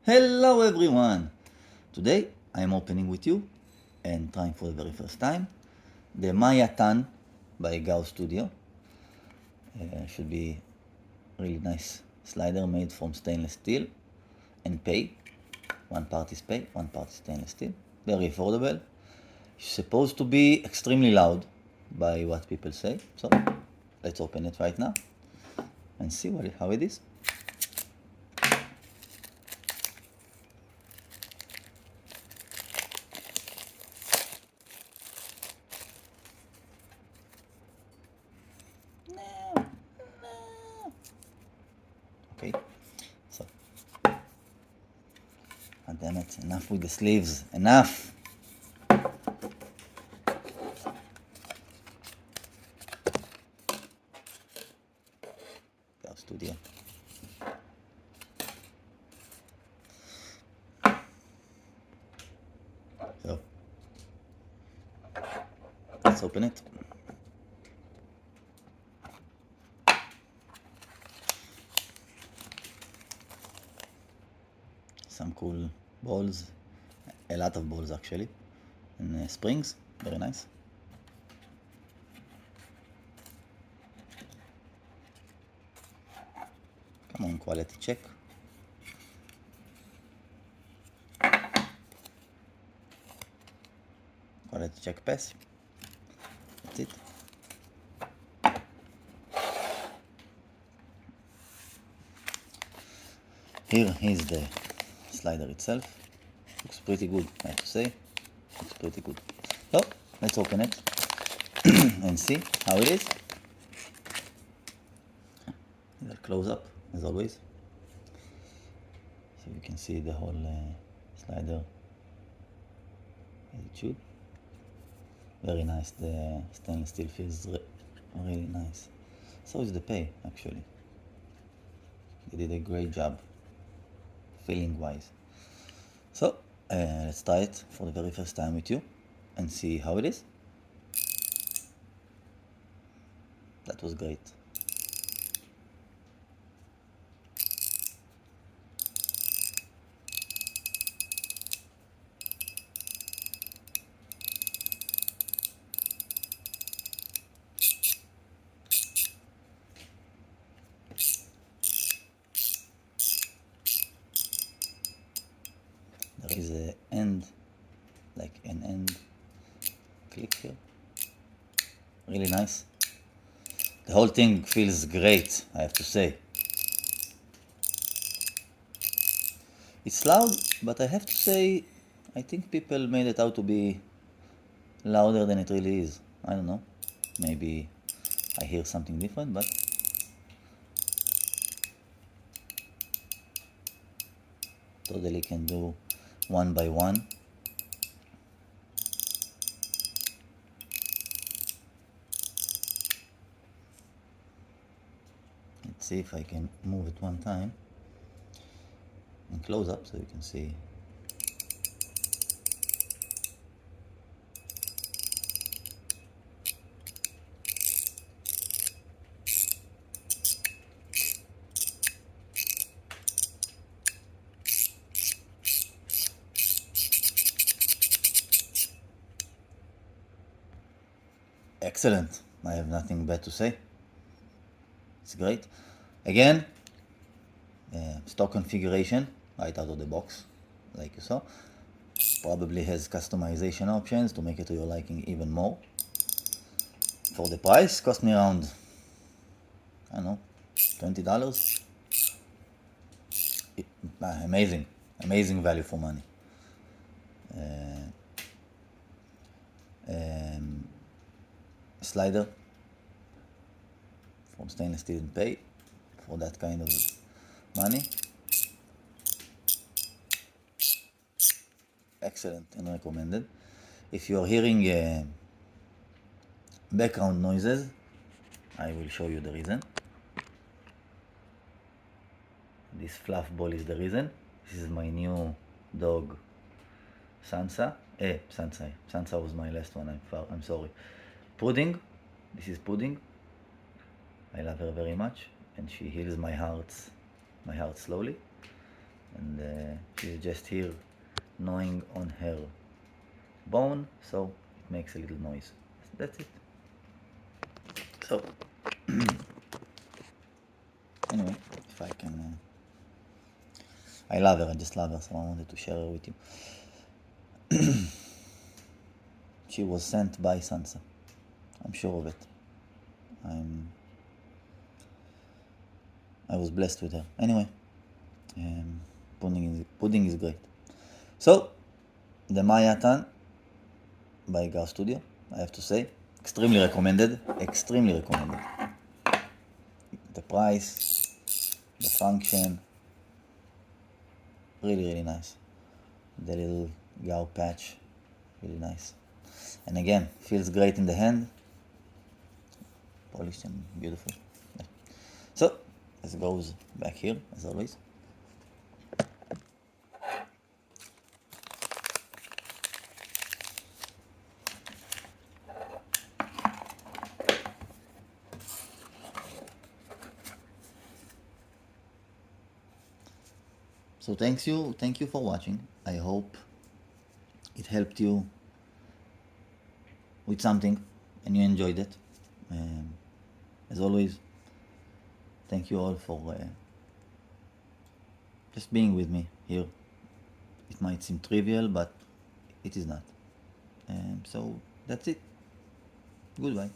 Hello everyone! Today I am opening with you and trying for the very first time the Maya Tan by GAO Studio. Should be really nice slider made from stainless steel and PEI. One part is PEI, one part is stainless steel. Very affordable. It's supposed to be extremely loud by what people say. So let's open it right now and see how it is. Okay, so, God damn it, enough with the sleeves, enough! GAO Studio. So, let's open it. Some cool balls, a lot of balls actually, and springs, very nice. Come on, quality check. Quality check pass. That's it. Here is the slider itself. Looks pretty good, I have to say. Looks pretty good. So, let's open it and see how it is. A close up, as always. So you can see the whole slider as it should. Very nice. The stainless steel feels really nice. So is the PEI, actually. They did a great job, feeling wise. So let's try it for the very first time with you and see how it is. That was great. There is an end, like an end click here. Really nice. The whole thing feels great, I have to say. It's loud, but I have to say, I think people made it out to be louder than it really is. I don't know. Maybe I hear something different, but totally can do one by one. Let's see if I can move it one time and close up so you can see. Excellent. I have nothing bad to say. It's great. Again, stock configuration right out of the box, like you saw. Probably has customization options to make it to your liking even more. For the price, cost me around, I don't know, $20. Amazing value for money. Slider from stainless steel and PEI for that kind of money. Excellent and recommended. If you are hearing background noises, I will show you the reason. This fluff ball is the reason. This is my new dog, Sansa. Sansa was my last one. I'm sorry. Pudding. This is Pudding. I love her very much, and she heals my heart slowly. and she's just here gnawing on her bone, so it makes a little noise. That's it. So anyway, if I can, I love her. I just love her, so I wanted to share her with you. She was sent by Sansa. I'm sure of it. I was blessed with her. Anyway, pudding is great. So, the Mayatan by GAO Studio, I have to say, extremely recommended. Extremely recommended. The price, the function, really nice. The little GAO patch, really nice. And again, feels great in the hand. Polished and beautiful. Yeah. So, this goes back here, as always. So thank you for watching. I hope it helped you with something and you enjoyed it. As always, thank you all for just being with me here. It might seem trivial, but it is not. So that's it. Goodbye.